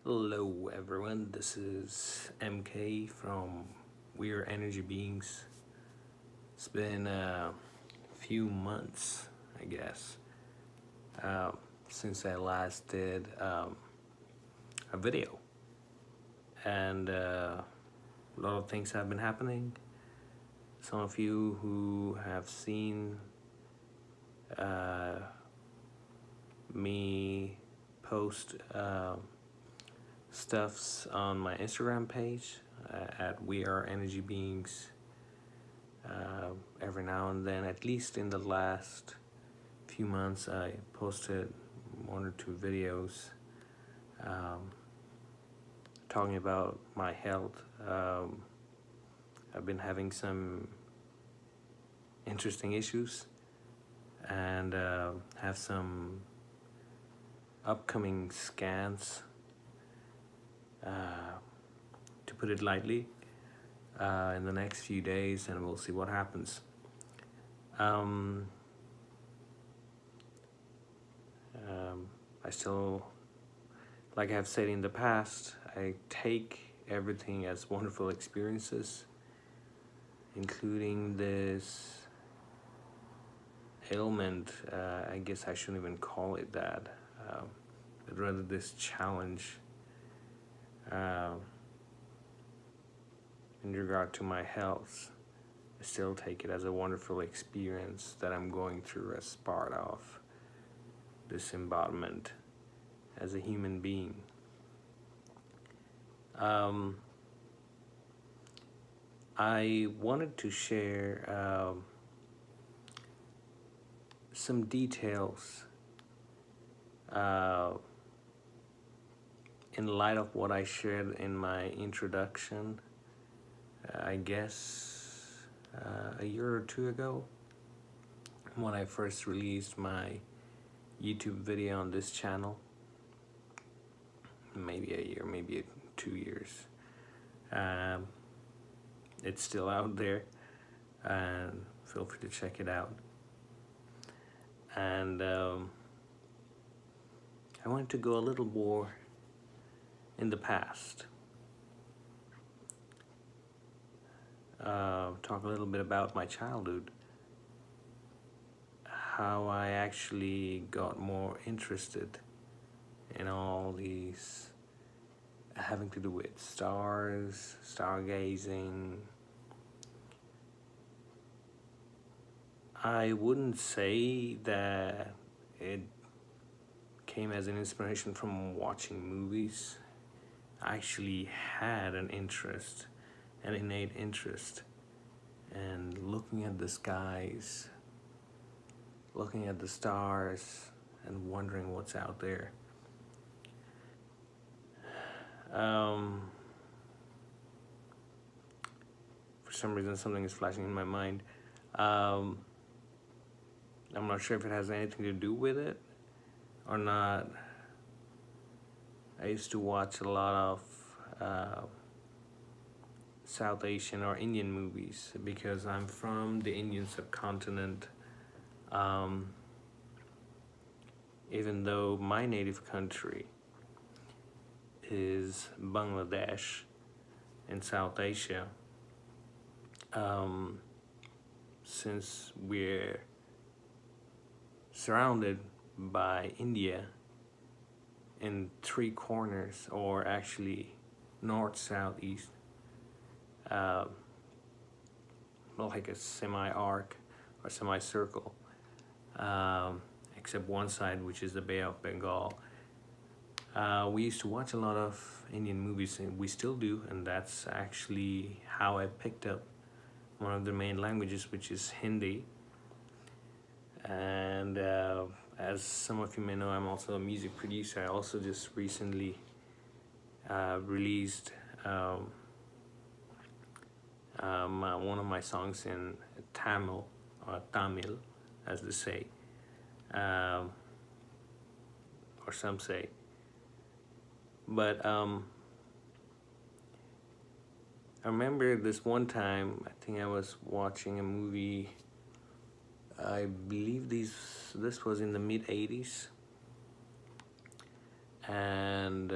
Hello everyone, this is MK from We Are Energy Beings. It's been a few months, I guess, since I last did a video. And a lot of things have been happening. Some of you who have seen me post stuffs on my Instagram page at We Are Energy Beings every now and then. At least in the last few months, I posted 1 or 2 videos talking about my health. I've been having some interesting issues and have some upcoming scans, to put it lightly, in the next few days, and we'll see what happens. I still, like I've said in the past, I take everything as wonderful experiences, including this ailment. I guess I shouldn't even call it that, but rather this challenge in regard to my health. I still take it as a wonderful experience that I'm going through as part of this embodiment as a human being. I wanted to share some details in light of what I shared in my introduction, I guess a year or 2 ago, when I first released my YouTube video on this channel. Maybe a year, maybe 2 years. It's still out there, and feel free to check it out. And I wanted to go a little more in the past. Talk a little bit about my childhood, how I actually got more interested in all these having to do with stars, stargazing. I wouldn't say that it came as an inspiration from watching movies. I actually had an interest, an innate interest, and looking at the skies, looking at the stars, and wondering what's out there. For some reason, something is flashing in my mind. I'm not sure if it has anything to do with it or not. I used to watch a lot of South Asian or Indian movies because I'm from the Indian subcontinent. Even though my native country is Bangladesh in South Asia, since we're surrounded by India in 3 corners, or actually north, south, east, like a semi-arc or semicircle, except one side, which is the Bay of Bengal. We used to watch a lot of Indian movies, and we still do, and that's actually how I picked up one of the main languages, which is Hindi. And as some of you may know, I'm also a music producer. I also just recently released one of my songs in Tamil, or Tamil as they say, or some say. But I remember this one time, I think I was watching a movie. I believe this was in the mid-80s, and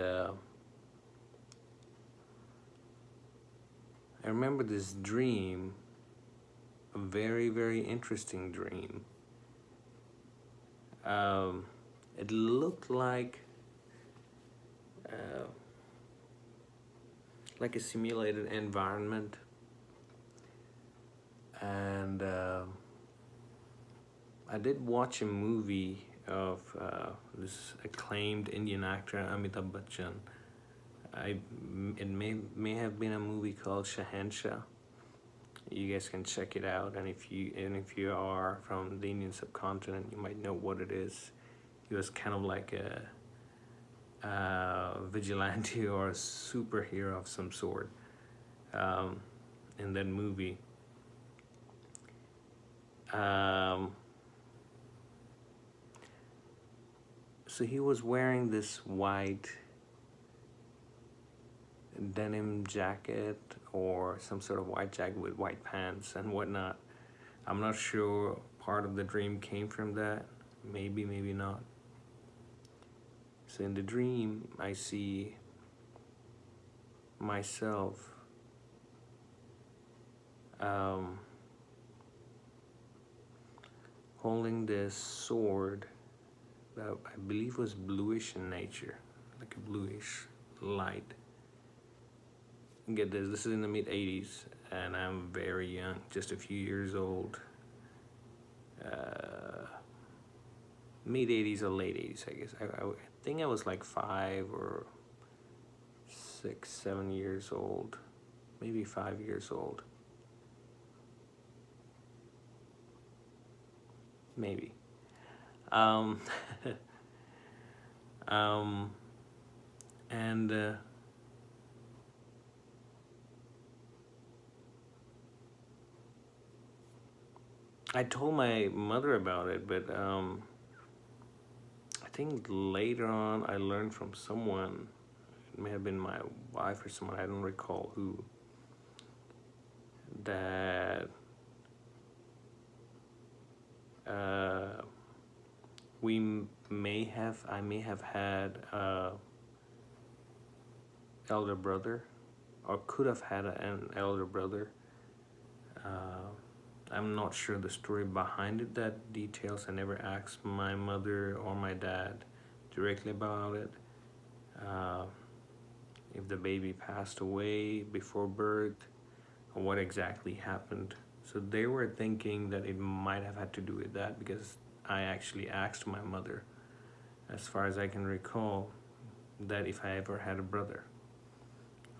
I remember this dream, a very, very interesting dream. It looked like a simulated environment, and I did watch a movie of this acclaimed Indian actor Amitabh Bachchan. It may have been a movie called Shahenshah. You guys can check it out, and if you are from the Indian subcontinent, you might know what it is. He was kind of like a vigilante or a superhero of some sort in that movie. So he was wearing this white denim jacket or some sort of white jacket with white pants and whatnot. I'm not sure part of the dream came from that. Maybe, maybe not. So in the dream, I see myself holding this sword that I believe was bluish in nature, like a bluish light. Get this is in the mid-80s, and I'm very young, just a few years old. Mid-80s or late 80s, I guess. I think I was like 5 or 6, 7 years old, maybe 5 years old. Maybe. And I told my mother about it, but I think later on I learned from someone, it may have been my wife or someone, I don't recall who, that I may have had a elder brother, or could have had an elder brother. I'm not sure the story behind it, that details. I never asked my mother or my dad directly about it. If the baby passed away before birth, or what exactly happened. So they were thinking that it might have had to do with that, because I actually asked my mother, as far as I can recall, that if I ever had a brother.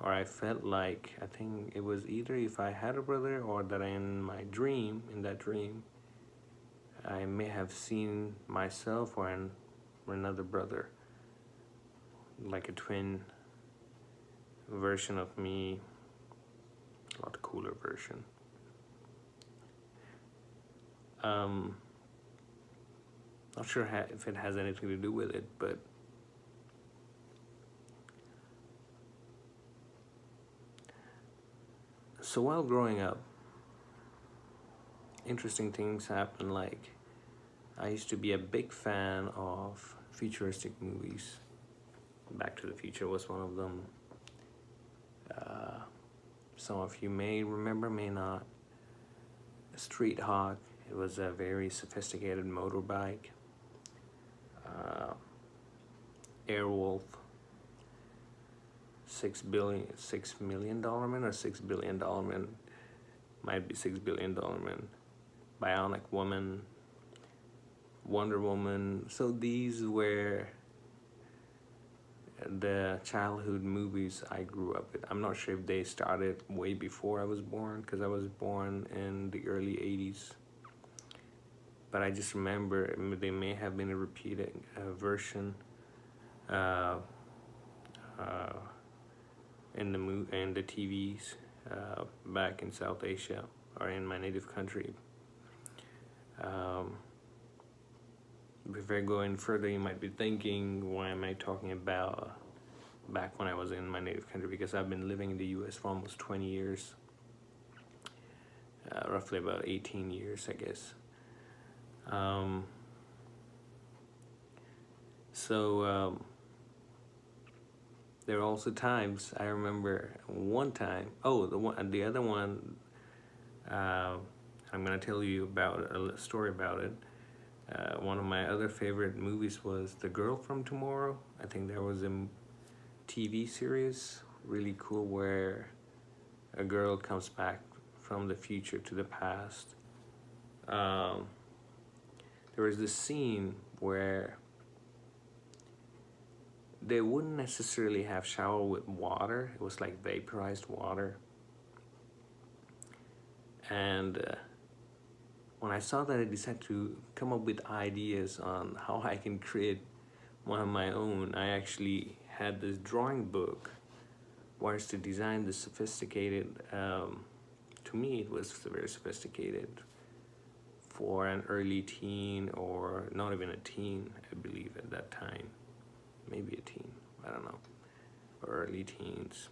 Or I felt like, I think it was either if I had a brother, or that in that dream, I may have seen myself or another brother, like a twin version of me, a lot cooler version. Not sure if it has anything to do with it, but so while growing up, interesting things happen. Like, I used to be a big fan of futuristic movies. Back to the Future was one of them. Some of you may remember, may not. Street Hawk, it was a very sophisticated motorbike. Airwolf, $6 million man, or $6 billion man, might be $6 billion man. Bionic Woman, Wonder Woman. So these were the childhood movies I grew up with. I'm not sure if they started way before I was born, because I was born in the early 80s. But I just remember they may have been a repeated version in the TVs back in South Asia, or in my native country. Before I go any further, you might be thinking, why am I talking about back when I was in my native country? Because I've been living in the US for almost 20 years, roughly about 18 years, I guess. there are also times, I remember one time, oh, the other one, I'm gonna tell you about a story about it. One of my other favorite movies was The Girl from Tomorrow. I think there was a TV series, really cool, where a girl comes back from the future to the past. There was this scene where they wouldn't necessarily have shower with water. It was like vaporized water. And when I saw that, I decided to come up with ideas on how I can create one of my own. I actually had this drawing book where it's to design the sophisticated, to me it was very sophisticated for an early teen, or not even a teen, I believe at that time. Maybe a teen, I don't know, or early teens.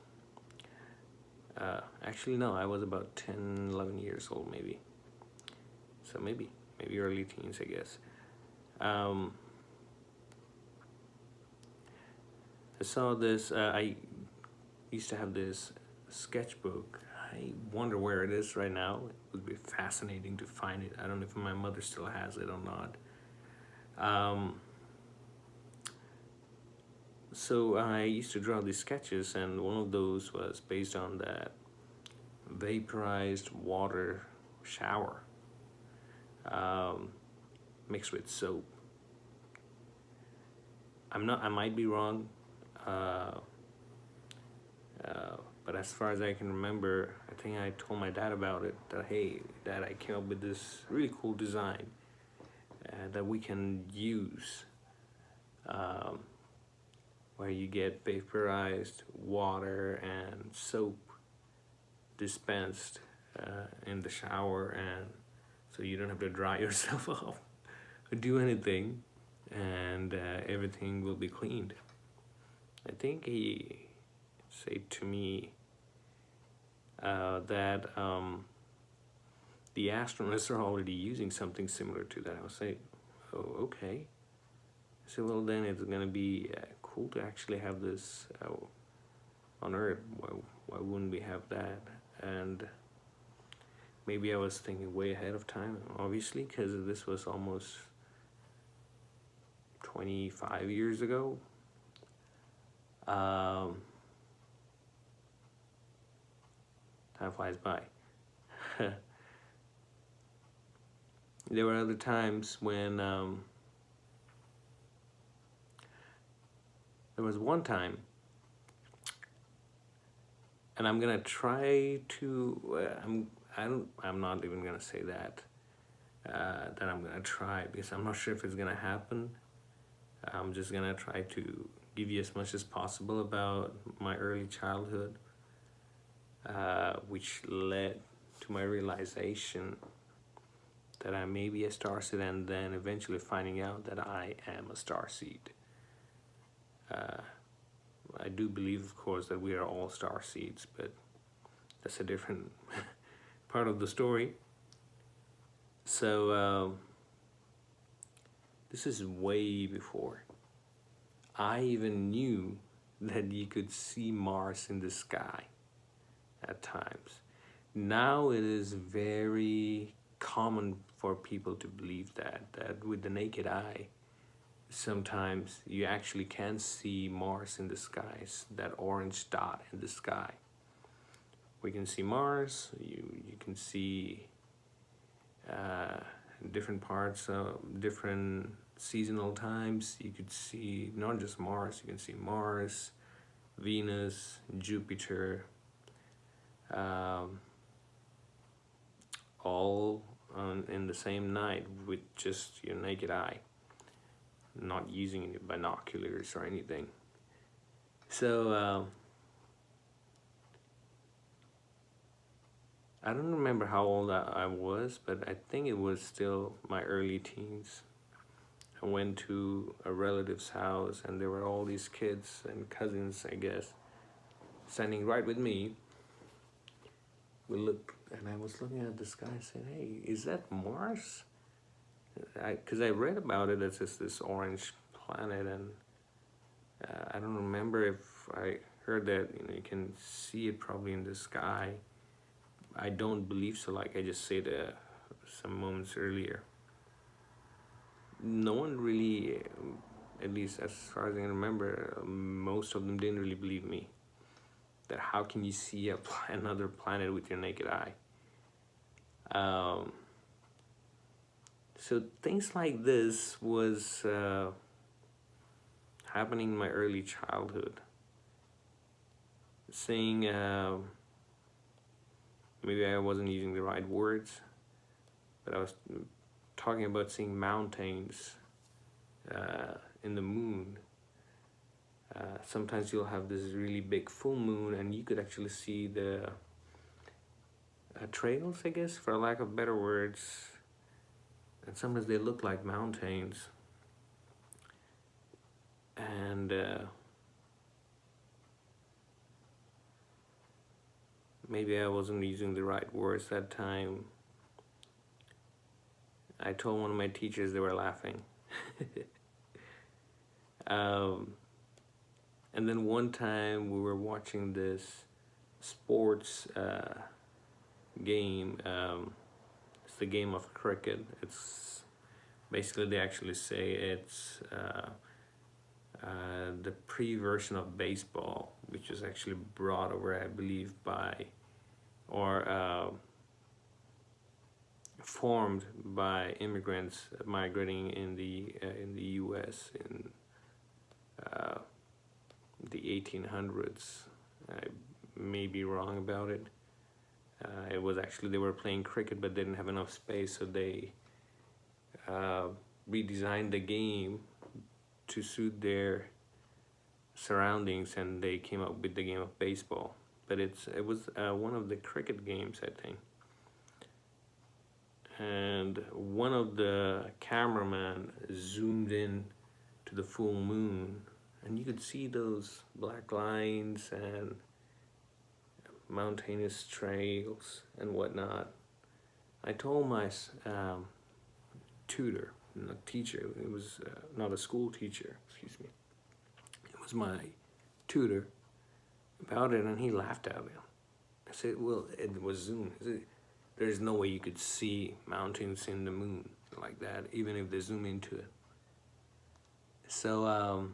Actually, no, I was about 10, 11 years old, maybe. So maybe early teens, I guess. I saw this, I used to have this sketchbook. I wonder where it is right now. It would be fascinating to find it. I don't know if my mother still has it or not. So I used to draw these sketches, and one of those was based on that vaporized water shower mixed with soap. I might be wrong, but as far as I can remember, I think I told my dad about it, that, hey, Dad, I came up with this really cool design that we can use, where you get vaporized water and soap dispensed in the shower, and so you don't have to dry yourself off or do anything, and everything will be cleaned. I think he said to me that the astronauts are already using something similar to that. I was like, oh, okay. So, well, then it's gonna be cool to actually have this on Earth. Why wouldn't we have that? And maybe I was thinking way ahead of time, obviously, because this was almost 25 years ago. Time flies by. There were other times when there was one time, and I'm gonna try to. I'm not even gonna say that. That I'm gonna try, because I'm not sure if it's gonna happen. I'm just gonna try to give you as much as possible about my early childhood, which led to my realization that I may be a starseed, and then eventually finding out that I am a starseed. I do believe, of course, that we are all starseeds, but that's a different part of the story. So this is way before I even knew that you could see Mars in the sky at times. Now it is very common for people to believe that with the naked eye, sometimes you actually can see Mars in the skies, that orange dot in the sky. We can see Mars, you can see different parts of different seasonal times. You could see not just Mars, you can see Mars, Venus, Jupiter, all in the same night with just your naked eye, not using any binoculars or anything. So I don't remember how old I was, but I think it was still my early teens. I went to a relative's house, and there were all these kids and cousins, I guess, standing right with me. We looked, and I was looking at the sky and said, hey, is that Mars? Because I read about it as just this orange planet, and I don't remember if I heard that you can see it probably in the sky. I don't believe so, like I just said some moments earlier. No one really, at least as far as I can remember, most of them didn't really believe me. That how can you see another planet with your naked eye? So things like this was happening in my early childhood. Saying maybe I wasn't using the right words, but I was talking about seeing mountains in the moon. Sometimes you'll have this really big full moon and you could actually see the trails, I guess, for lack of better words. And sometimes they look like mountains. And maybe I wasn't using the right words that time. I told one of my teachers, they were laughing. And then one time we were watching this sports game. It's the game of cricket. It's basically, they actually say it's the pre-version of baseball, which was actually brought over, I believe, by or formed by immigrants migrating in the U.S. in the 1800s. I may be wrong about it. It was actually, they were playing cricket but didn't have enough space, so they redesigned the game to suit their surroundings, and they came up with the game of baseball. But it was one of the cricket games, I think. And one of the cameramen zoomed in to the full moon, and you could see those black lines and mountainous trails and whatnot. I told my tutor, not teacher, it was not a school teacher, excuse me. It was my tutor about it, and he laughed at it. I said, well, it was zoomed. There's no way you could see mountains in the moon like that, even if they zoom into it. So,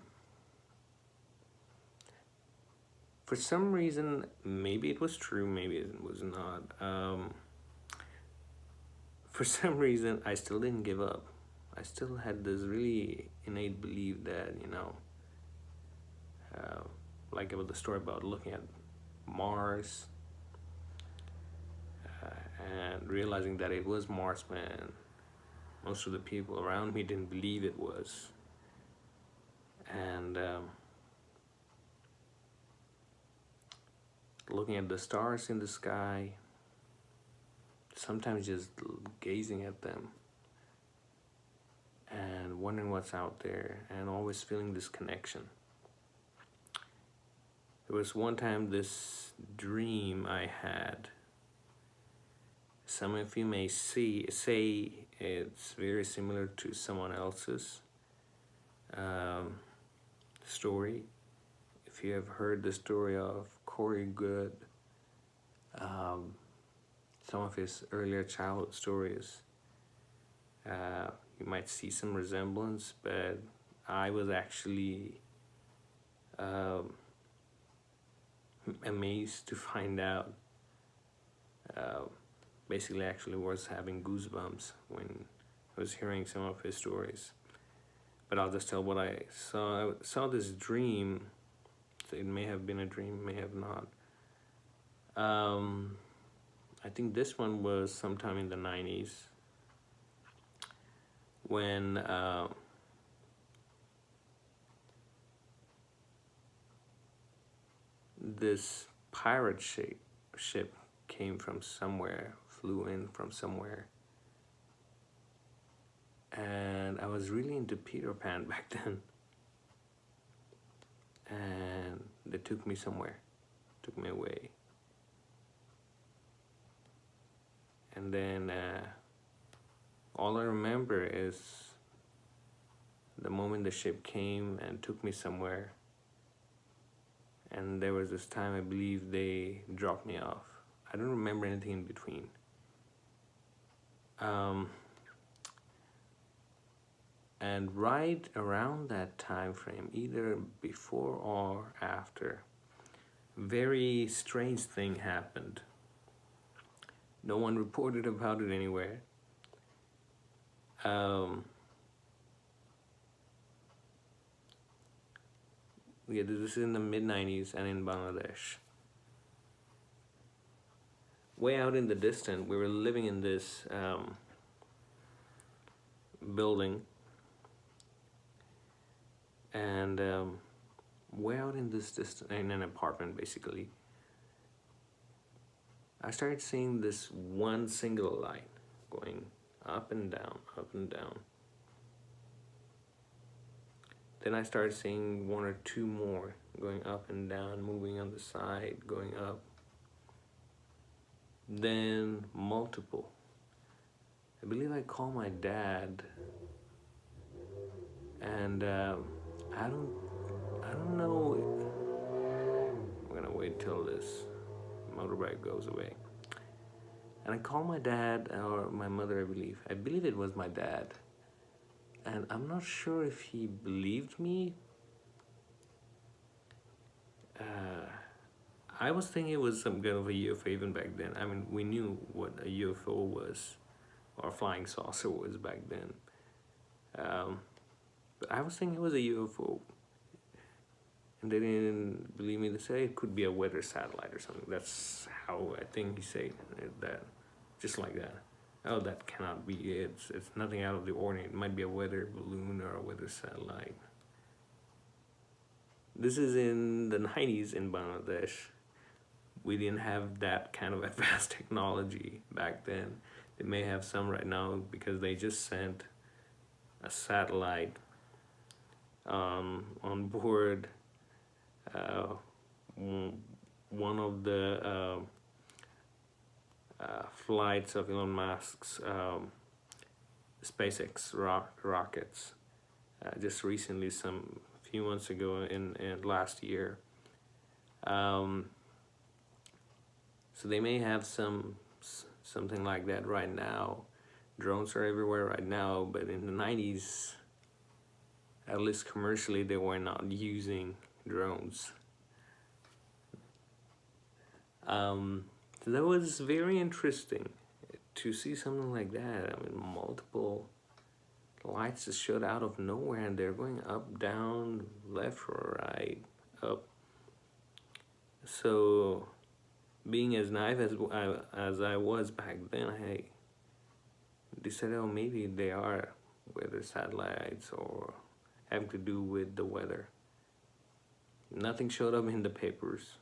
for some reason, maybe it was true, maybe it was not. For some reason, I still didn't give up. I still had this really innate belief that, like about the story about looking at Mars, and realizing that it was Mars when most of the people around me didn't believe it was. And looking at the stars in the sky, sometimes just gazing at them and wondering what's out there, and always feeling this connection. There was one time this dream I had. Some of you may say it's very similar to someone else's story. If you have heard the story of Corey Good, some of his earlier childhood stories, you might see some resemblance, but I was actually amazed to find out. Basically, actually was having goosebumps when I was hearing some of his stories. But I'll just tell what I saw. I saw this dream. So it may have been a dream, may have not. I think this one was sometime in the 90s when this pirate ship came from somewhere, flew in from somewhere. And I was really into Peter Pan back then. And they took me somewhere, took me away. And then all I remember is the moment the ship came and took me somewhere, and there was this time I believe they dropped me off. I don't remember anything in between. And right around that time frame, either before or after, very strange thing happened. No one reported about it anywhere. Yeah, this is in the mid-90s and in Bangladesh. Way out in the distance, we were living in this building, and way out in this distance, in an apartment basically, I started seeing this one single light going up and down, up and down. Then I started seeing one or two more going up and down, moving on the side, going up. Then multiple. I believe I called my dad, and I don't know. I'm gonna wait till this motorbike goes away. And I called my dad or my mother, I believe. I believe it was my dad. And I'm not sure if he believed me. I was thinking it was some kind of a UFO even back then. I mean, we knew what a UFO was, or flying saucer was back then. But I was thinking it was a UFO. And they didn't believe me. They said it could be a weather satellite or something. That's how I think he said that, just like that. Oh, that cannot be it. It's nothing out of the ordinary. It might be a weather balloon or a weather satellite. This is in the 90s in Bangladesh. We didn't have that kind of advanced technology back then. They may have some right now because they just sent a satellite on board one of the flights of Elon Musk's SpaceX rockets. Just recently, some few months ago in last year. So they may have something like that right now. Drones are everywhere right now, but in the 90s, at least commercially, they were not using drones. So that was very interesting to see something like that. I mean, multiple lights just showed out of nowhere, and they're going up, down, left or right, up. So, being as naive as I was back then, I decided, oh, maybe they are weather satellites or having to do with the weather. Nothing showed up in the papers.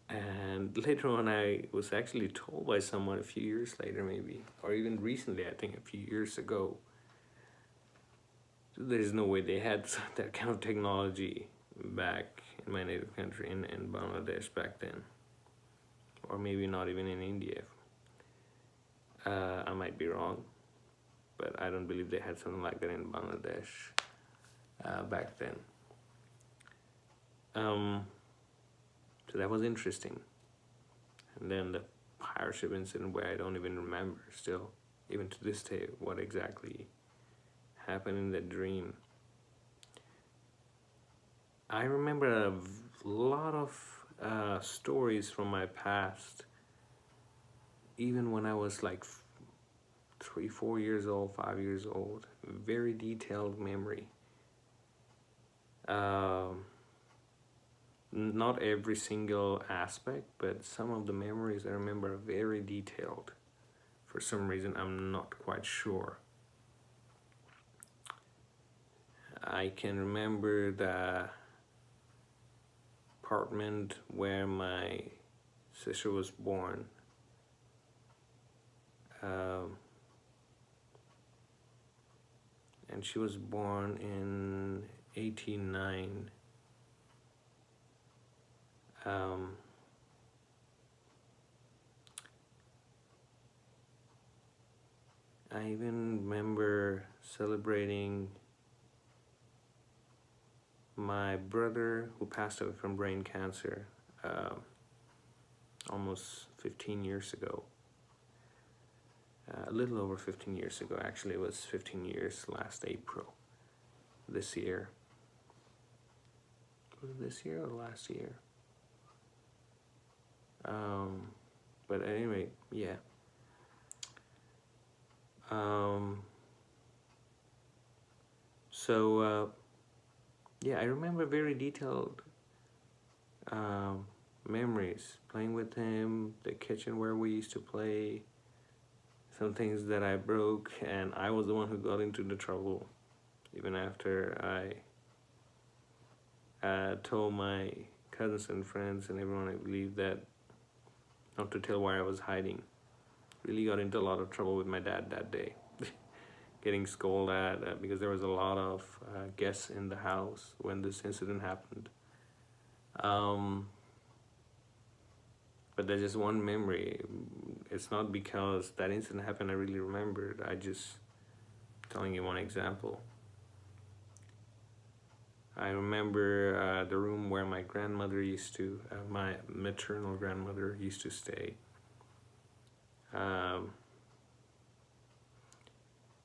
And later on, I was actually told by someone a few years later, maybe, or even recently, I think a few years ago, there's no way they had that kind of technology back in my native country, in Bangladesh back then. Or maybe not even in India. I might be wrong, but I don't believe they had something like that in Bangladesh back then. So that was interesting. And then the pirate ship incident, where I don't even remember still, even to this day, what exactly happened in that dream. I remember a lot of stories from my past, even when I was like 3, 4 years old, 5 years old. Very detailed memory. Not every single aspect, but some of the memories I remember are very detailed. For some reason, I'm not quite sure. I can remember the apartment where my sister was born. And she was born in 1989. I even remember celebrating my brother, who passed away from brain cancer almost 15 years ago. A little over 15 years ago, actually. It was 15 years last April this year. Was it this year or last year? But anyway, yeah. Yeah, I remember very detailed memories playing with him, the kitchen where we used to play, some things that I broke, and I was the one who got into the trouble, even after I told my cousins and friends and everyone, I believe, that not to tell where I was hiding. Really got into a lot of trouble with my dad that day. Getting scolded at because there was a lot of guests in the house when this incident happened. But there's just one memory. It's not because that incident happened I really remembered. I just telling you one example. I remember the room where my grandmother used to, my maternal grandmother used to stay.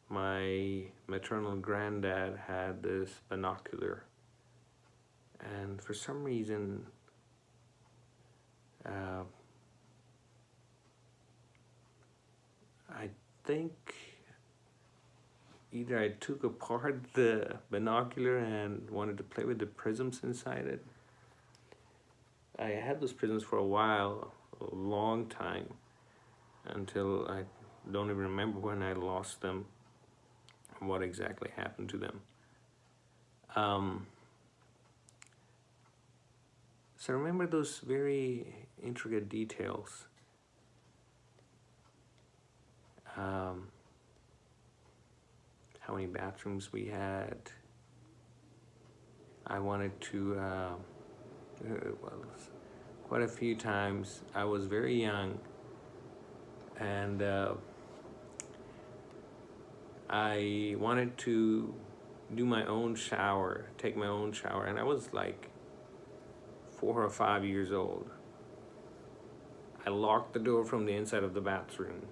My maternal granddad had this binocular, and for some reason I think either I took apart the binocular and wanted to play with the prisms inside it. I had those prisms for a while, a long time, until I don't even remember when I lost them, what exactly happened to them. So I remember those very intricate details. How many bathrooms we had. I wanted to, well, quite a few times. I was very young, and I wanted to do my own shower, take my own shower, and I was like 4 or 5 years old. I locked the door from the inside of the bathroom,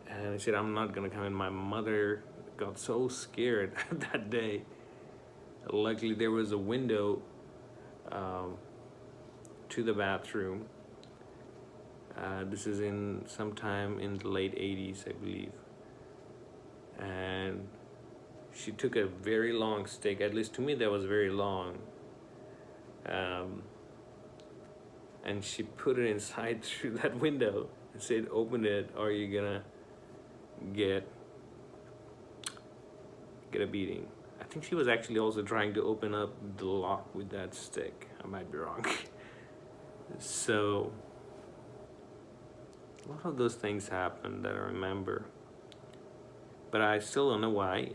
and I said, I'm not gonna come in. My mother got so scared that day. Luckily, there was a window to the bathroom. This is in sometime in the late 80s, I believe. And she took a very long stick, at least to me that was very long, and she put it inside through that window and said, open it or you're gonna get a beating. I think she was actually also trying to open up the lock with that stick. I might be wrong. So a lot of those things happened that I remember, but I still don't know why.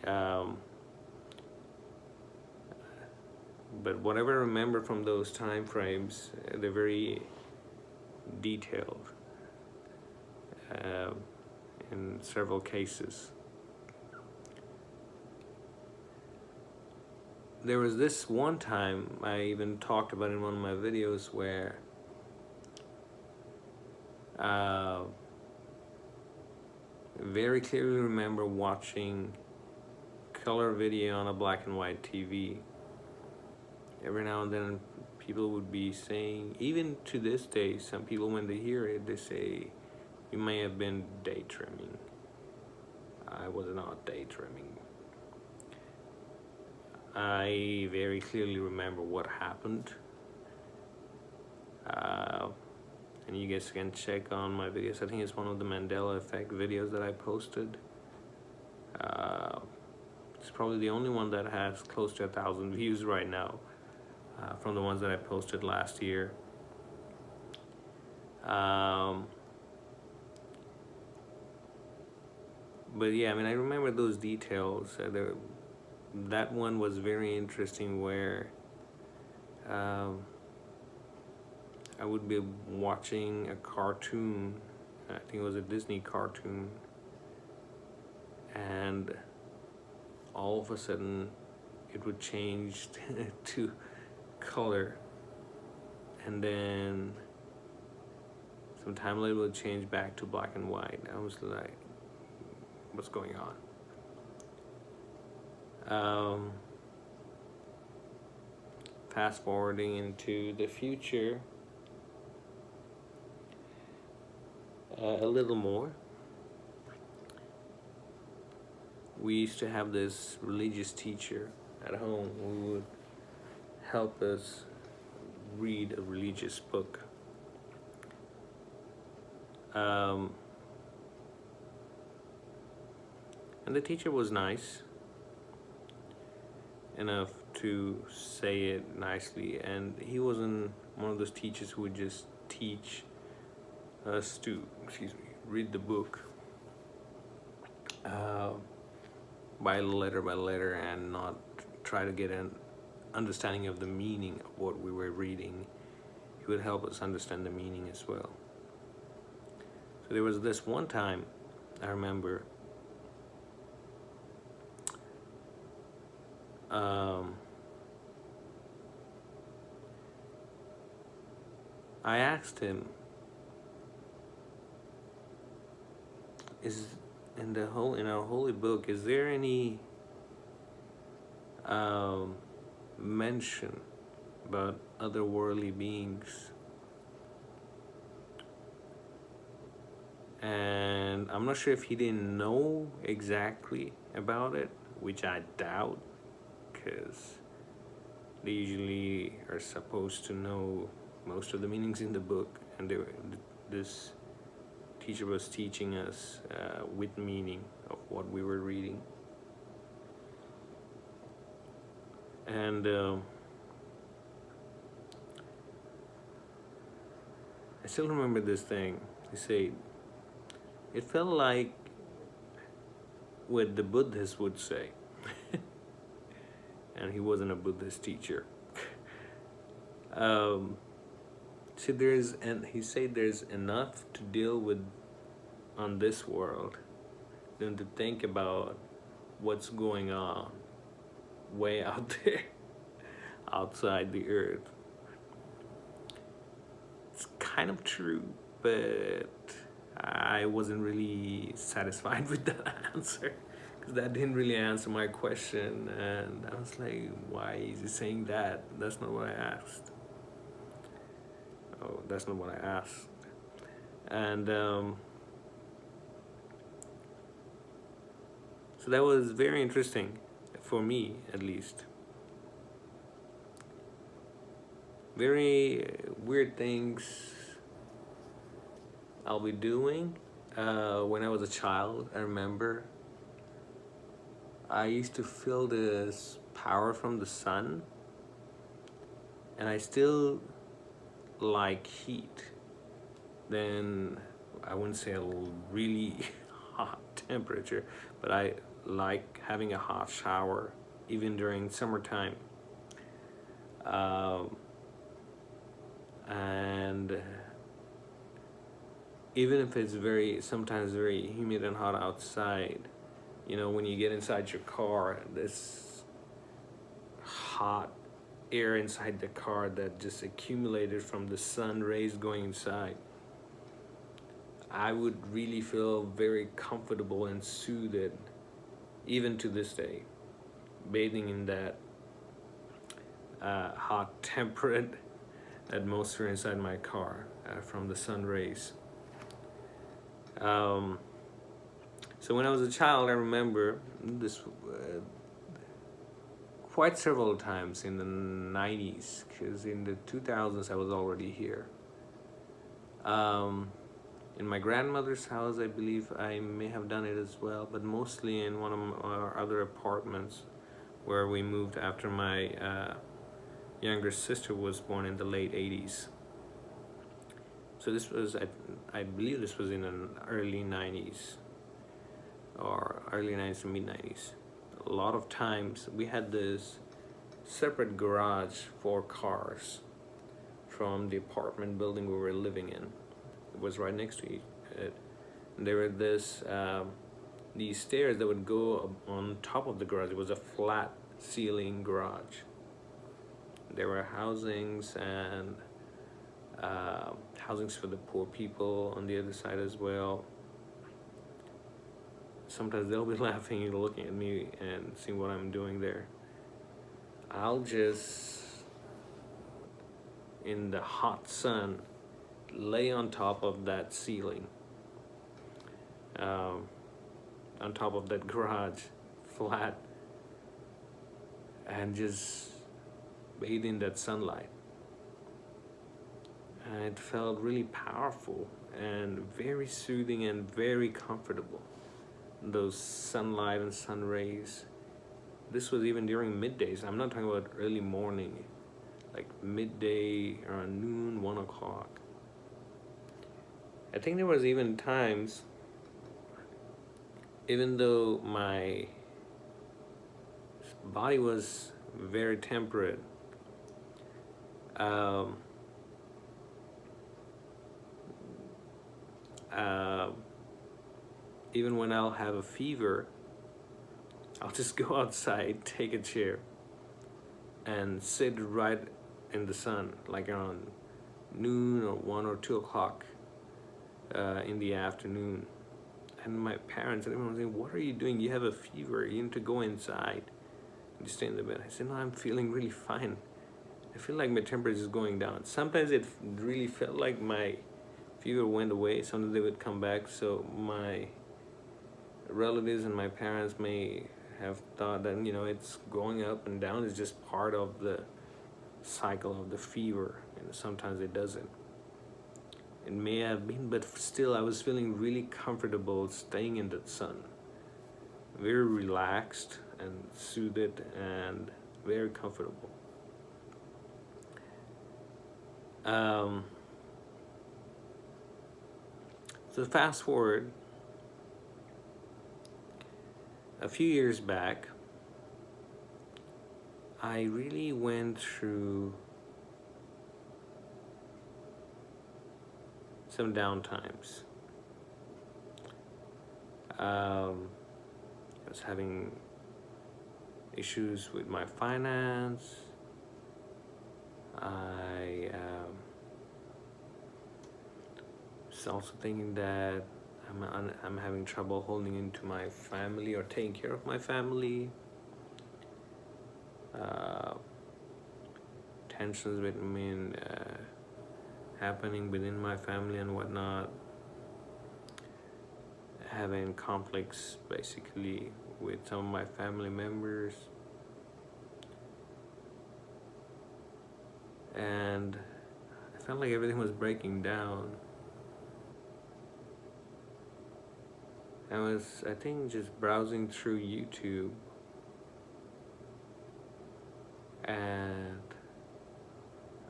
But whatever I remember from those time frames, they're very detailed in several cases. There was this one time, I even talked about in one of my videos, where very clearly remember watching color video on a black and white TV. Every now and then people would be saying, even to this day, some people when they hear it, they say, you may have been daydreaming. I was not daydreaming. I very clearly remember what happened. And you guys can check on my videos. I think it's one of the Mandela Effect videos that I posted. It's probably the only one that has close to 1,000 views right now, from the ones that I posted last year. But yeah, I mean, I remember those details. That one was very interesting, where I would be watching a cartoon. I think it was a Disney cartoon, and all of a sudden it would change to color, and then some time later it would change back to black and white. I was like, what's going on? Fast forwarding into the future a little more. We used to have this religious teacher at home who would help us read a religious book. And the teacher was nice enough to say it nicely, and he wasn't one of those teachers who would just teach us to, read the book by letter and not try to get an understanding of the meaning of what we were reading. He would help us understand the meaning as well. So there was this one time I remember I asked him, in our holy book, is there any mention about otherworldly beings? And I'm not sure if he didn't know exactly about it, which I doubt, because they usually are supposed to know most of the meanings in the book, and this teacher was teaching us with meaning of what we were reading. And I still remember this thing. He said, it felt like what the Buddhists would say. And he wasn't a Buddhist teacher. So he said there's enough to deal with on this world than to think about what's going on way out there, outside the earth. It's kind of true, but I wasn't really satisfied with that answer, because that didn't really answer my question, and I was like, why is he saying that? That's not what I asked. Oh, that's not what I asked. And so that was very interesting, for me at least. Very weird things I'll be doing. When I was a child, I remember I used to feel this power from the sun, and I still like heat. Then I wouldn't say a really hot temperature, but I like having a hot shower even during summertime. And even if it's sometimes very humid and hot outside, when you get inside your car, this hot air inside the car that just accumulated from the sun rays going inside, I would really feel very comfortable and soothed, even to this day, bathing in that hot, temperate atmosphere inside my car from the sun rays. So when I was a child, I remember this quite several times in the 90s, because in the 2000s I was already here. In my grandmother's house, I believe I may have done it as well, but mostly in one of our other apartments where we moved after my younger sister was born in the late 80s. So this was, I believe this was in the early 90s, or early 90s to mid 90s. A lot of times we had this separate garage for cars from the apartment building we were living in. It was right next to it. And there were these stairs that would go on top of the garage. It was a flat ceiling garage. There were housings and housings for the poor people on the other side as well. Sometimes they'll be laughing and looking at me and seeing what I'm doing there. I'll just, in the hot sun, lay on top of that ceiling, on top of that garage, flat, and just bathe in that sunlight. And it felt really powerful and very soothing and very comfortable. Those sunlight and sun rays. This was even during middays. I'm not talking about early morning, like midday, around noon, 1 o'clock. I think there was even times, even though my body was very temperate, even when I'll have a fever, I'll just go outside, take a chair, and sit right in the sun, like around noon or 1 or 2 o'clock in the afternoon. And my parents and everyone was saying, "What are you doing? You have a fever. You need to go inside." You stay in the bed. I said, "No, I'm feeling really fine. I feel like my temperature is going down." Sometimes it really felt like my fever went away. Sometimes they would come back. So my relatives and my parents may have thought that, you know, it's going up and down. It's just part of the cycle of the fever. And sometimes it doesn't. It may have been, but still I was feeling really comfortable staying in the sun. Very relaxed and soothed and very comfortable. So fast forward a few years back, I really went through some downtimes. I was having issues with my finance. I was also thinking that I'm having trouble holding into my family or taking care of my family. Tensions between happening within my family and whatnot. Having conflicts basically with some of my family members. And I felt like everything was breaking down. I was, I think, just browsing through YouTube, and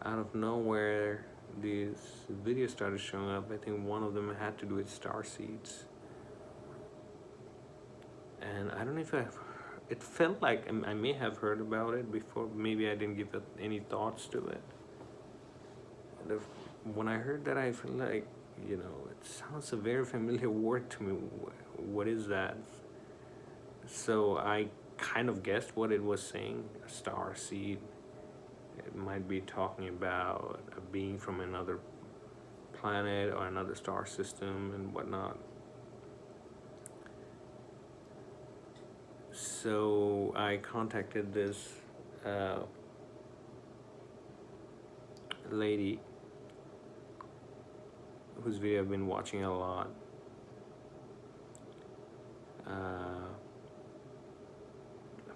out of nowhere these videos started showing up. I think one of them had to do with starseeds, and I don't know if it felt like I may have heard about it before. Maybe I didn't give it any thoughts to it. And when I heard that, I felt like, you know, it sounds a very familiar word to me. What is that? So I kind of guessed what it was saying, a starseed. It might be talking about a being from another planet or another star system and whatnot. So I contacted this lady whose video I've been watching a lot.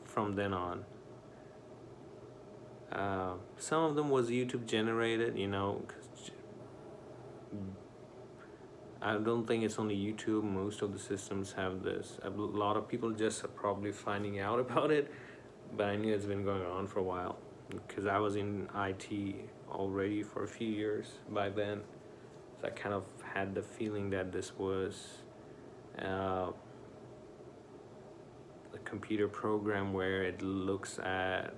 From then on, some of them was YouTube generated, you know, 'cause I don't think it's only YouTube. Most of the systems have this. A lot of people just are probably finding out about it, but I knew it's been going on for a while because I was in IT already for a few years by then. So I kind of had the feeling that this was a computer program where it looks at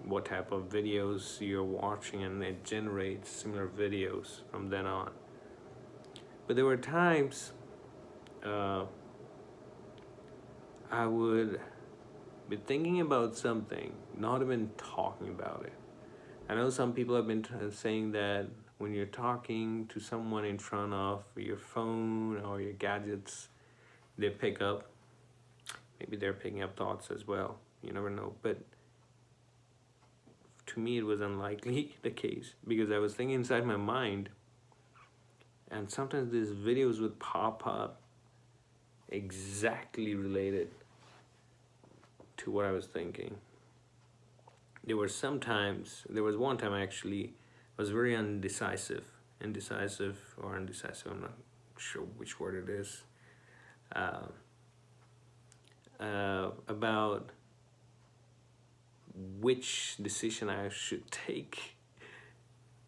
what type of videos you're watching and it generates similar videos from then on. But there were times I would be thinking about something, not even talking about it. I know some people have been saying that when you're talking to someone in front of your phone or your gadgets, they pick up, maybe they're picking up thoughts as well. You never know. But to me, it was unlikely the case because I was thinking inside my mind, and sometimes these videos would pop up exactly related to what I was thinking. There was one time actually, I was very indecisive, I'm not sure which word it is, about which decision I should take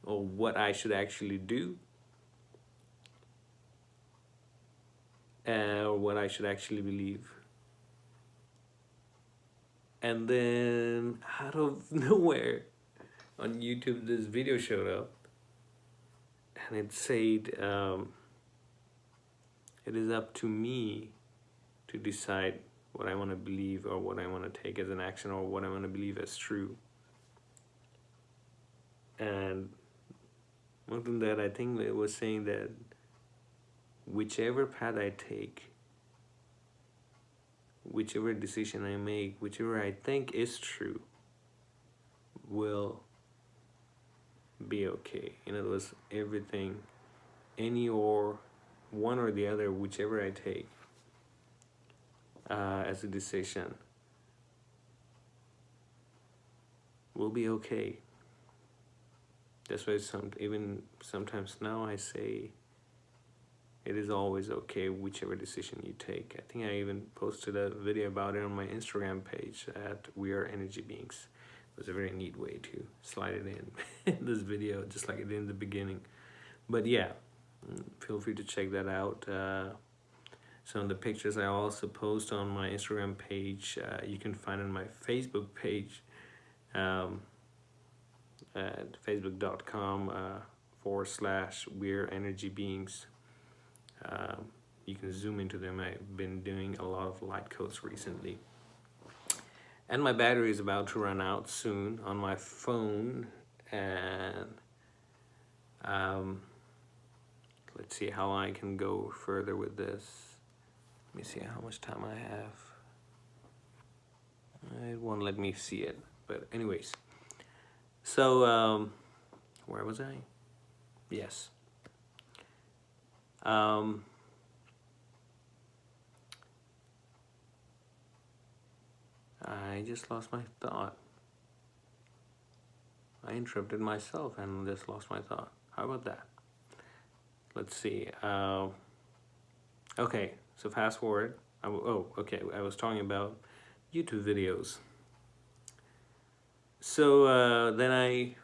or what I should actually do, or what I should actually believe. And then out of nowhere on YouTube, this video showed up, and it said, it is up to me to decide what I want to believe or what I want to take as an action or what I want to believe as true. And more than that, I think it was saying that whichever path I take, whichever decision I make, whichever I think is true, will be okay. In other words, everything, any or one or the other, whichever I take as a decision, will be okay. That's why even sometimes now I say it is always okay whichever decision you take. I think I even posted a video about it on my Instagram page at We Are Energy Beings. It was a very neat way to slide it in this video, just like I did in the beginning. But yeah, feel free to check that out. Some of the pictures I also post on my Instagram page, you can find on my Facebook page, at facebook.com / We're Energy Beings. You can zoom into them. I've been doing a lot of light codes recently. And my battery is about to run out soon on my phone. And let's see how I can go further with this. Let me see how much time I have. It won't let me see it. But anyways. So, where was I? Yes. I just lost my thought. I interrupted myself and just lost my thought. How about that? Let's see. Okay, so fast forward. Okay. I was talking about YouTube videos. So then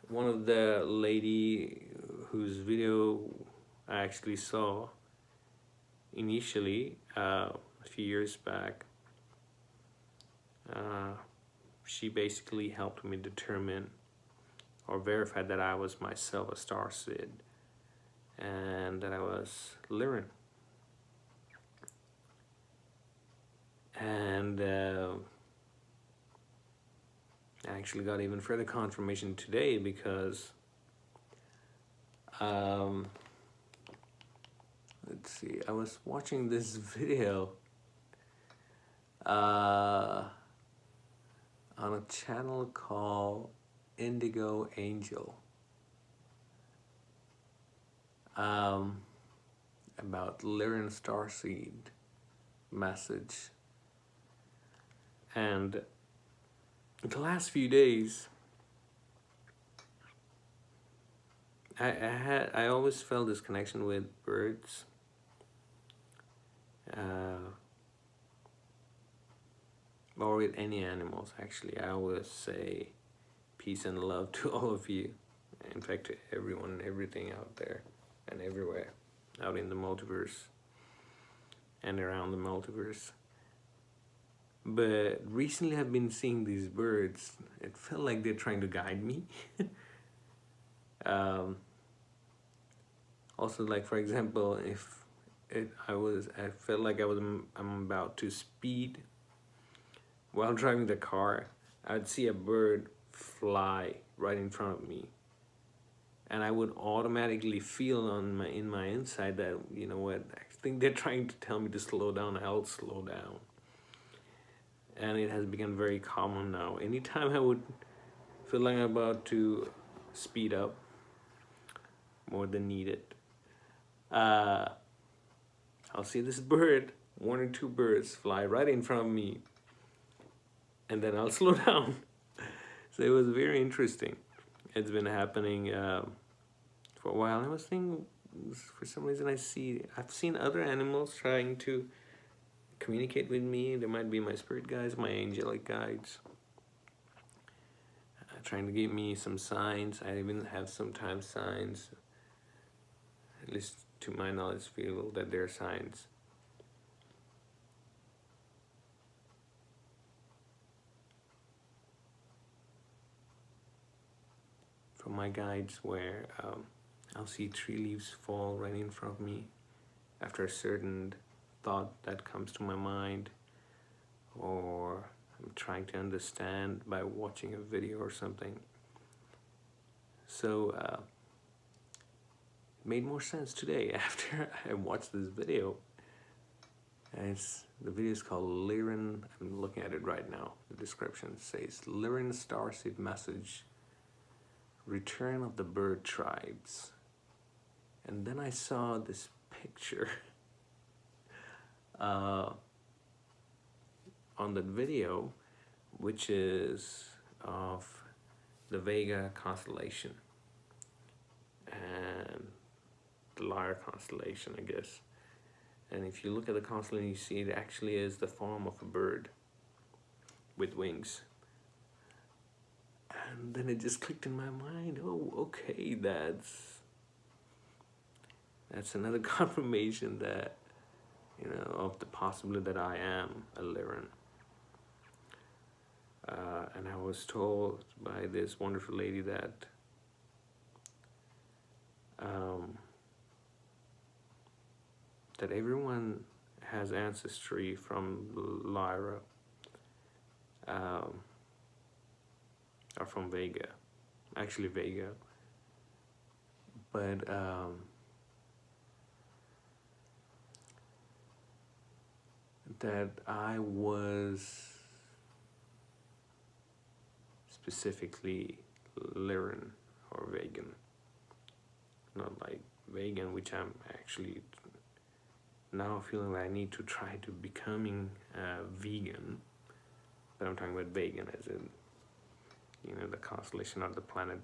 one of the lady whose video I actually saw initially a few years back, she basically helped me determine or verify that I was myself a starseed and that I was Lyran. And I actually got even further confirmation today because let's see, I was watching this video on a channel called Indigo Angel about Lyran Starseed message. And the last few days, I always felt this connection with birds. Or with any animals, actually. I always say peace and love to all of you. In fact, to everyone and everything out there and everywhere, out in the multiverse and around the multiverse. But recently I've been seeing these birds. It felt like they're trying to guide me. Also, like for example, if I felt like I'm about to speed while driving the car, I'd see a bird fly right in front of me, and I would automatically feel in my inside that, you know what, I think they're trying to tell me to slow down. I'll slow down. And it has become very common now. Anytime I would feel like I'm about to speed up more than needed, uh, I'll see this bird, one or two birds fly right in front of me, and then I'll slow down. So it was very interesting. It's been happening for a while. I was thinking, for some reason, I've seen other animals trying to communicate with me. There might be my spirit guides, my angelic guides, trying to give me some signs. I even have sometimes signs, at least to my knowledge, feel that they're signs. From my guides, where I'll see tree leaves fall right in front of me after a certain thought that comes to my mind, or I'm trying to understand by watching a video or something. So it made more sense today after I watched this video. And the video is called Lyran. I'm looking at it right now. The description says Lyran Starseed message, return of the bird tribes. And then I saw this picture on that video, which is of the Vega constellation and the Lyre constellation, I guess. And if you look at the constellation, you see it actually is the form of a bird with wings. And then it just clicked in my mind, oh, okay, that's another confirmation that, you know, of the possibility that I am a Lyran. And I was told by this wonderful lady that that everyone has ancestry from Lyra, or from Vega, actually Vega, but that I was specifically Lyran or vegan, not like vegan, which I'm actually now feeling like I need to try to becoming vegan, but I'm talking about vegan as in, you know, the constellation of the planet,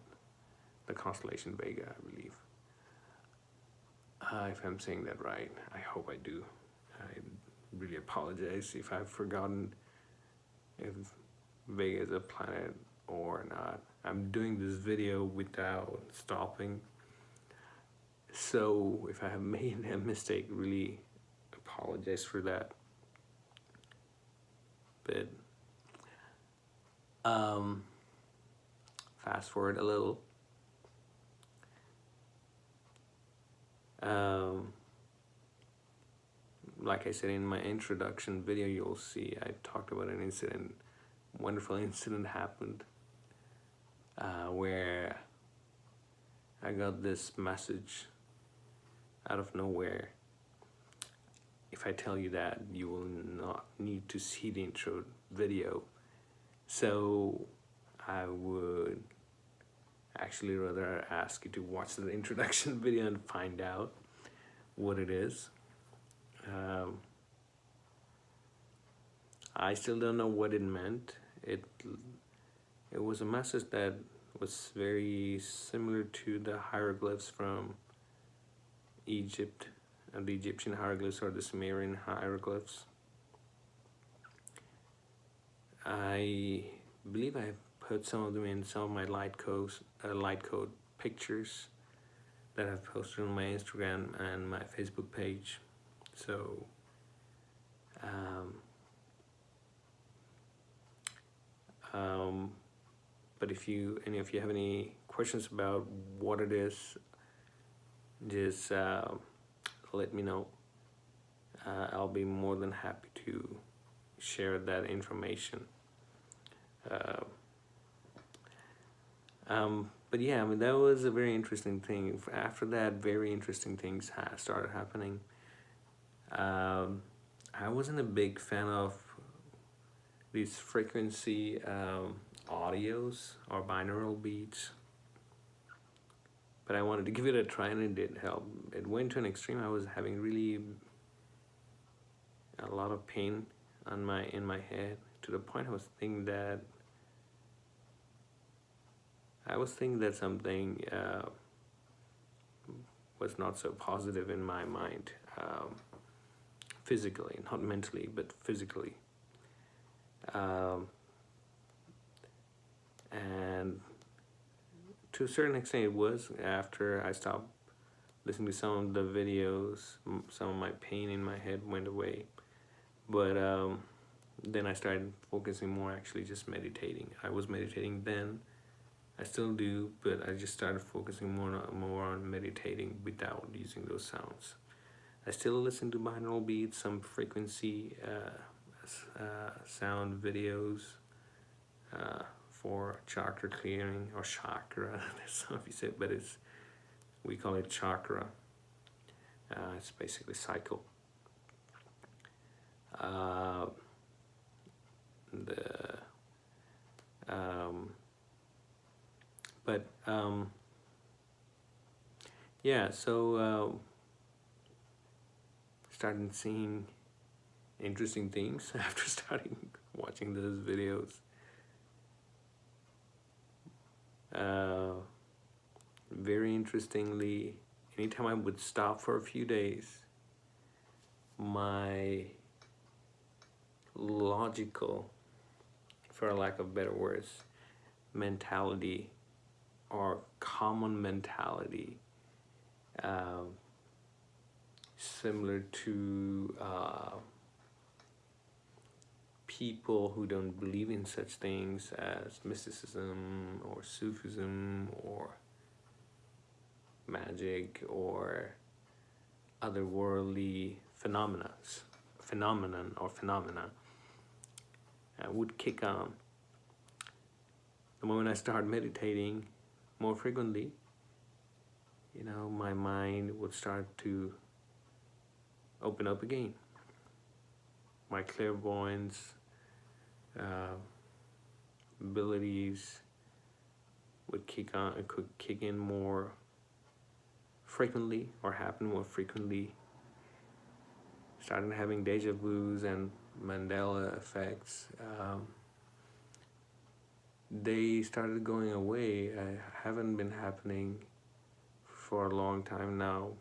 the constellation Vega, I believe. If I'm saying that right, I hope I do. I really apologize if I've forgotten if Vega is a planet or not. I'm doing this video without stopping, so if I have made a mistake, really apologize for that. But fast forward a little. Like I said in my introduction video, you'll see I talked about an incident, wonderful incident happened, where I got this message out of nowhere. If I tell you that, you will not need to see the intro video. So I would actually rather ask you to watch the introduction video and find out what it is. I still don't know what it meant. It was a message that was very similar to the hieroglyphs from Egypt, and the Egyptian hieroglyphs or the Sumerian hieroglyphs. I believe I put some of them in some of my light code pictures that I've posted on my Instagram and my Facebook page. So but if you have any questions about what it is, just let me know. I'll be more than happy to share that information. Uh, but yeah, I mean, that was a very interesting thing. After that, very interesting things started happening. Um, I wasn't a big fan of these frequency audios or binaural beats, but I wanted to give it a try, and it did help. It went to an extreme. I was having really a lot of pain in my head, to the point I was thinking that something was not so positive in my mind, physically, not mentally, but physically. Um, and to a certain extent, it was after I stopped listening to some of the videos. Some of my pain in my head went away, but then I started focusing more, actually just meditating. I was meditating then, I still do, but I just started focusing more on meditating without using those sounds. I still listen to binaural beats, some frequency sound videos for chakra clearing, or chakra. That's how you say it, but we call it chakra. It's basically cycle. The but yeah, so started seeing interesting things after starting watching those videos. Very interestingly, anytime I would stop for a few days, my logical, for lack of better words, mentality, or common mentality, similar to people who don't believe in such things as mysticism or Sufism or magic or otherworldly phenomena would kick on. The moment I start meditating more frequently, my mind would start to open up again. My clairvoyance abilities would could kick in more frequently, or happen more frequently. Started having deja vus and Mandela effects. They started going away. I haven't been happening for a long time now.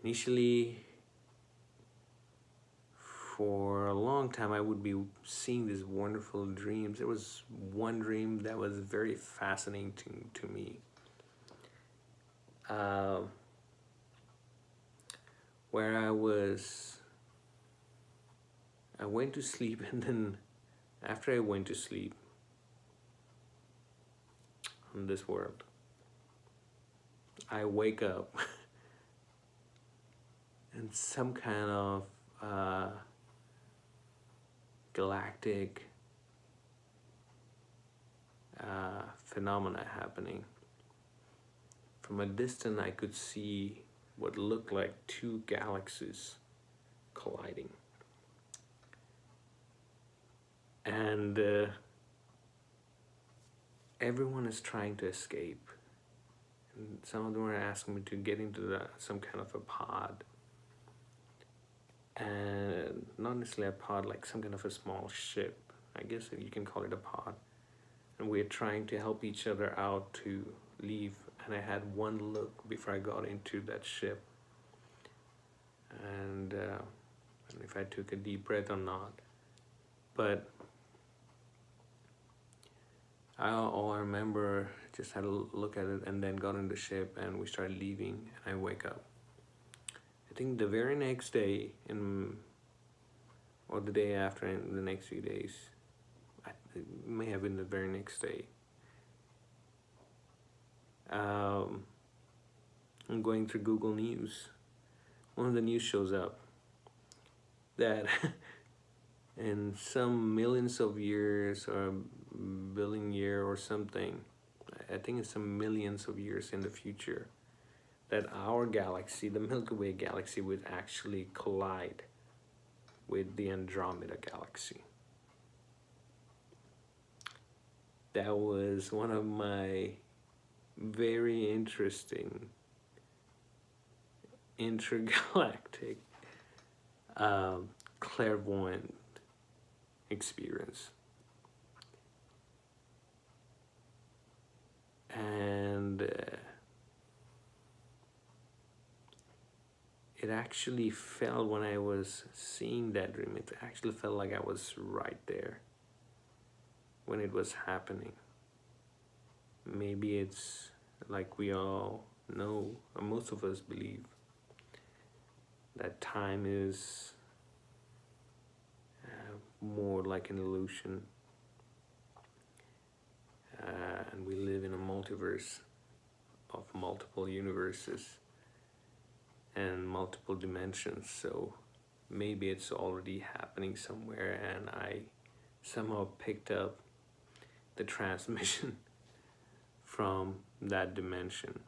Initially, for a long time, I would be seeing these wonderful dreams. There was one dream that was very fascinating to me, where I went to sleep, and then after I went to sleep in this world, I wake up and some kind of galactic phenomena happening. From a distance, I could see what looked like two galaxies colliding. And everyone is trying to escape. And some of them are asking me to get into some kind of a pod. And not necessarily a pod, like some kind of a small ship. I guess you can call it a pod. And we're trying to help each other out to leave. And I had one look before I got into that ship. And if I took a deep breath or not. But all I remember, just had a look at it and then got in the ship and we started leaving, and I wake up. I think the very next day, or the day after, in the next few days, it may have been the very next day, I'm going through Google News. One of the news shows up that in some millions of years or a billion year or something, I think it's some millions of years in the future, that our galaxy, the Milky Way galaxy, would actually collide with the Andromeda galaxy. That was one of my very interesting intergalactic clairvoyant experience. And it actually felt, when I was seeing that dream, it actually felt like I was right there when it was happening. Maybe it's like we all know, or most of us believe, that time is more like an illusion, and we live in a multiverse of multiple universes and multiple dimensions. So maybe it's already happening somewhere, and I somehow picked up the transmission from that dimension,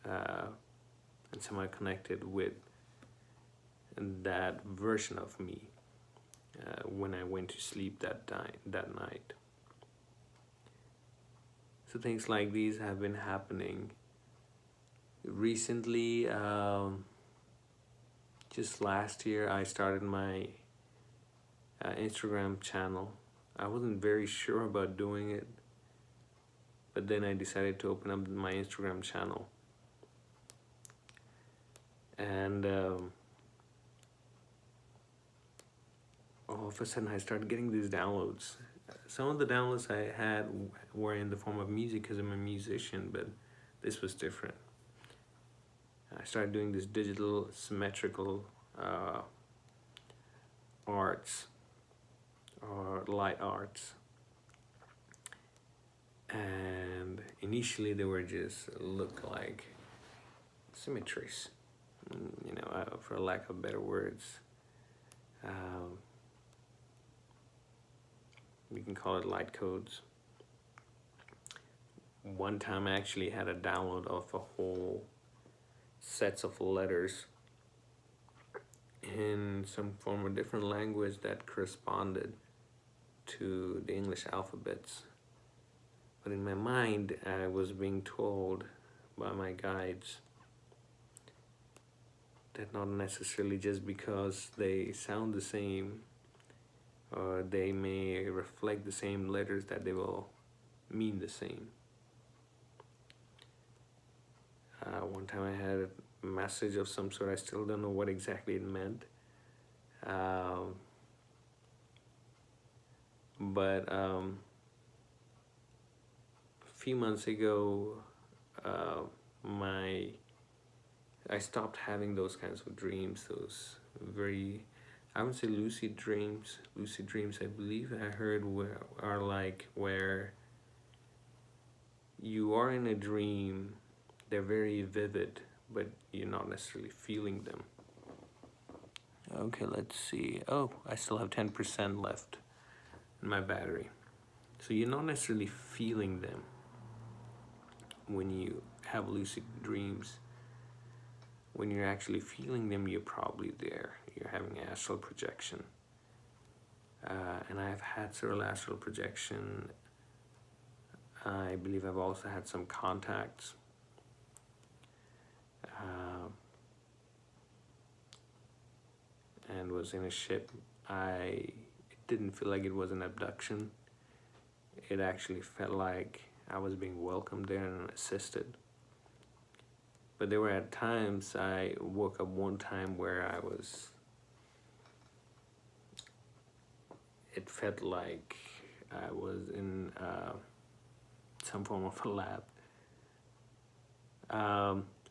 and somehow connected with that version of me when I went to sleep that night. So things like these have been happening recently. Just last year, I started my Instagram channel. I wasn't very sure about doing it, but then I decided to open up my Instagram channel. And all of a sudden I started getting these downloads. Some of the downloads I had were in the form of music because I'm a musician, but this was different. I started doing this digital symmetrical arts or light arts. And initially they were just look like symmetries, you know, for lack of better words. You can call it light codes. One time I actually had a download of a whole sets of letters in some form of different language that corresponded to the English alphabets. But in my mind, I was being told by my guides that not necessarily just because they sound the same or they may reflect the same letters that they will mean the same. One time I had a message of some sort. I still don't know what exactly it meant. But a few months ago, I stopped having those kinds of dreams, those very, I would say lucid dreams. Lucid dreams, I believe I heard, are like where you are in a dream, they're very vivid, but you're not necessarily feeling them. Okay, let's see. Oh, I still have 10% left in my battery. So you're not necessarily feeling them when you have lucid dreams. When you're actually feeling them, you're probably there. You're having astral projection. And I've had several astral projection. I believe I've also had some contacts. And was in a ship. It didn't feel like it was an abduction. It actually felt like I was being welcomed there and assisted. But there were at times I woke up one time where it felt like I was in some form of a lab.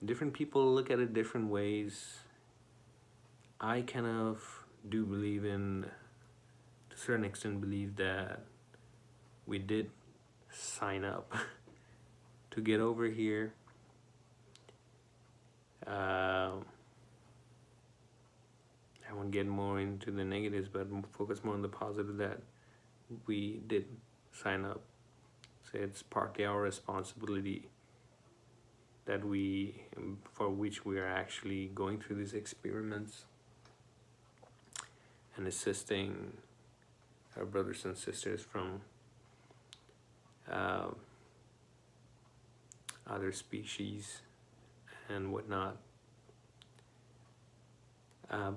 Different people look at it different ways. I kind of do believe to a certain extent, believe that we did sign up to get over here. I won't get more into the negatives, but focus more on the positive, that we did sign up. So it's partly our responsibility that for which we are actually going through these experiments and assisting our brothers and sisters from uh, other species and whatnot.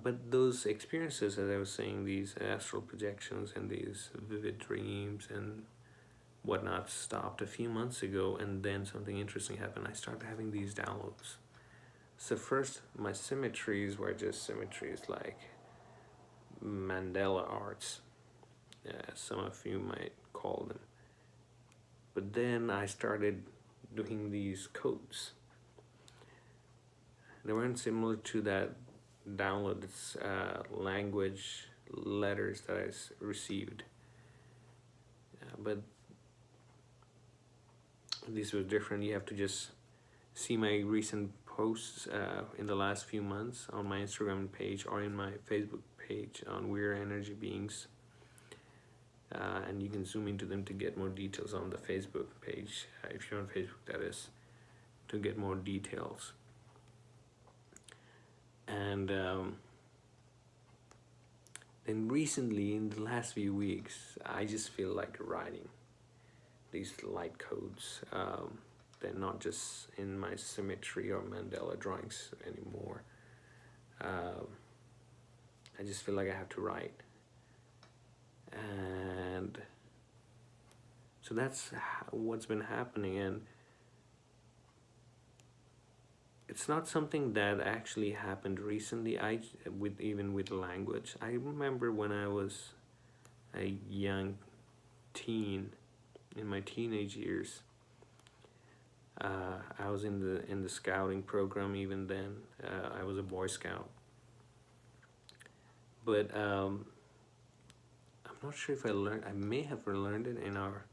But those experiences, as I was saying, these astral projections and these vivid dreams and whatnot, stopped a few months ago, and then something interesting happened. I started having these downloads. So first, my symmetries were just symmetries like Mandela arts, some of you might call them. But then I started doing these codes. They weren't similar to that download, language letters that I received, but these were different. You have to just see my recent posts in the last few months on my Instagram page or in my Facebook page on We're Energy Beings, and you can zoom into them to get more details on the Facebook page, if you're on Facebook, that is, to get more details. And then recently, in the last few weeks, I just feel like writing these light codes. They're not just in my symmetry or Mandela drawings anymore. I just feel like I have to write. And so that's what's been happening. And it's not something that actually happened recently. Even with language, I remember when I was a young teen, in my teenage years, I was in the scouting program. Even then, I was a Boy Scout. But I'm not sure if I learned. I may have learned it in our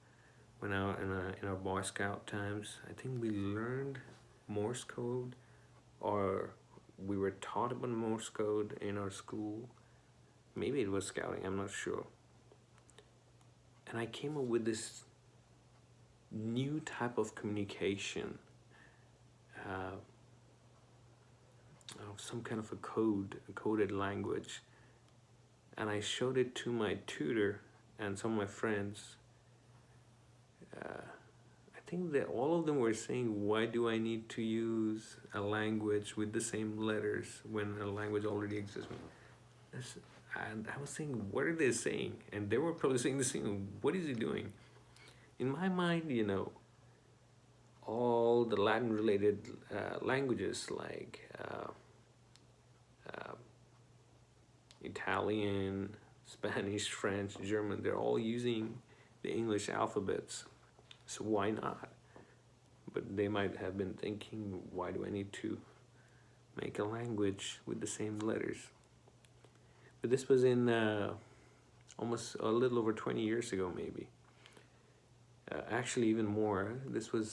Boy Scout times. I think we learned Morse code, or we were taught about Morse code in our school. Maybe it was scouting, I'm not sure. And I came up with this new type of communication, some kind of a coded language. And I showed it to my tutor and some of my friends. I think that all of them were saying, why do I need to use a language with the same letters when a language already exists? And I was saying, what are they saying? And they were probably saying the same, what is he doing? In my mind, all the Latin related languages like Italian, Spanish, French, German, they're all using the English alphabets. So why not? But they might have been thinking, why do I need to make a language with the same letters? But this was in almost a little over 20 years ago, maybe. Actually, even more. This was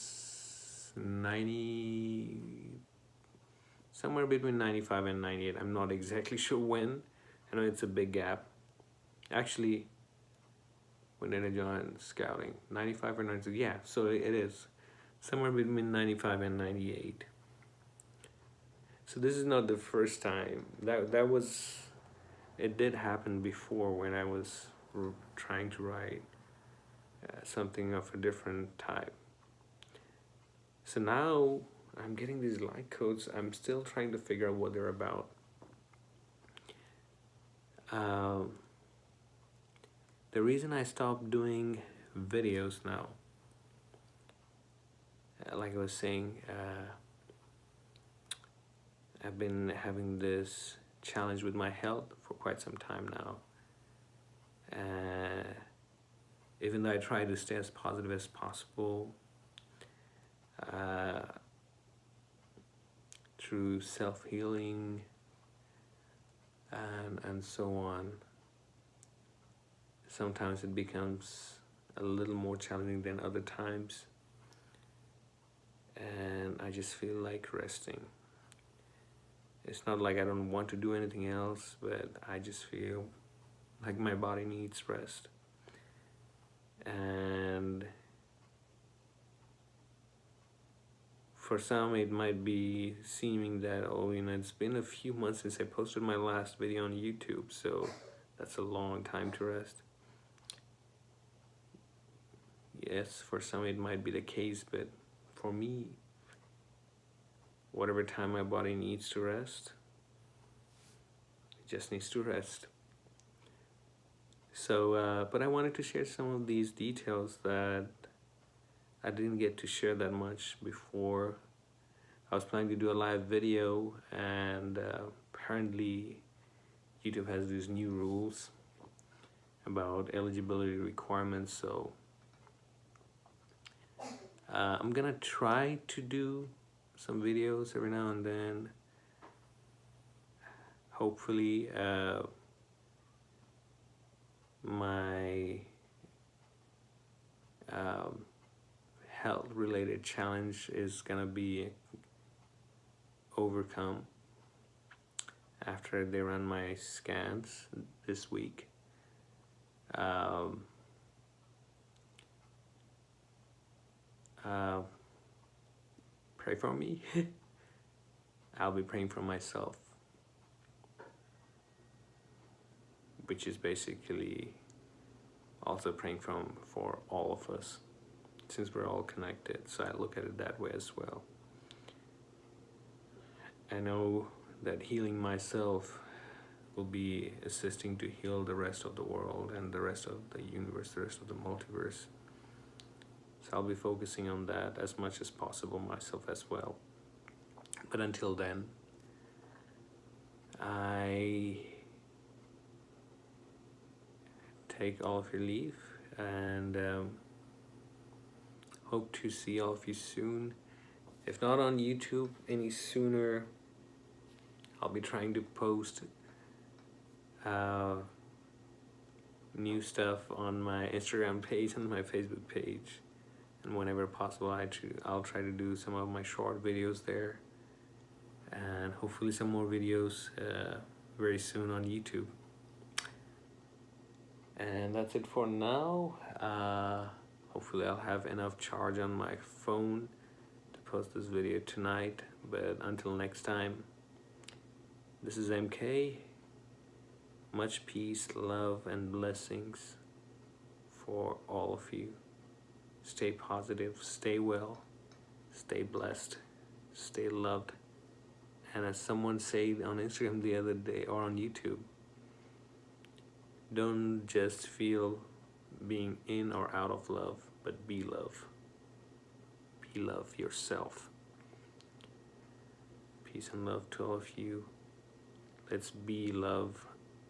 somewhere between 95 and 98. I'm not exactly sure when. I know it's a big gap. Actually, when did I join scouting? 95 or 96? Yeah, so it is somewhere between 95 and 98. So this is not the first time. It did happen before when I was trying to write something of a different type. So now I'm getting these light codes. I'm still trying to figure out what they're about. The reason I stopped doing videos now, like I was saying, I've been having this challenge with my health for quite some time now. Even though I try to stay as positive as possible, through self-healing and so on, sometimes it becomes a little more challenging than other times, and I just feel like resting. It's not like I don't want to do anything else, but I just feel like my body needs rest. And for some, it might be seeming that, oh, it's been a few months since I posted my last video on YouTube, so that's a long time to rest. Yes, for some it might be the case, but for me, whatever time my body needs to rest, it just needs to rest. So, but I wanted to share some of these details that I didn't get to share that much before. I was planning to do a live video, and apparently YouTube has these new rules about eligibility requirements, so I'm gonna try to do some videos every now and then. Hopefully my health related challenge is gonna be overcome after they run my scans this week. Pray for me. I'll be praying for myself, which is basically also praying for all of us, since we're all connected. So I look at it that way as well. I know that healing myself will be assisting to heal the rest of the world and the rest of the universe, the rest of the multiverse. So I'll be focusing on that as much as possible myself as well. But until then, I take all of your leave, and hope to see all of you soon. If not on YouTube any sooner, I'll be trying to post new stuff on my Instagram page and my Facebook page, and whenever possible I'll try to do some of my short videos there, and hopefully some more videos very soon on YouTube. And that's it for now. Hopefully I'll have enough charge on my phone to post this video tonight, but until next time, this is MK. Much peace, love, and blessings for all of you. Stay positive, stay well, stay blessed, stay loved. And as someone said on Instagram the other day, or on YouTube, don't just feel being in or out of love, but be love. Be love yourself. Peace and love to all of you. Let's be love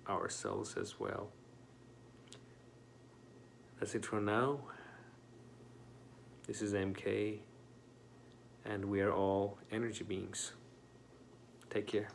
ourselves as well. That's it for now. This is MK, and we are all energy beings. Take care.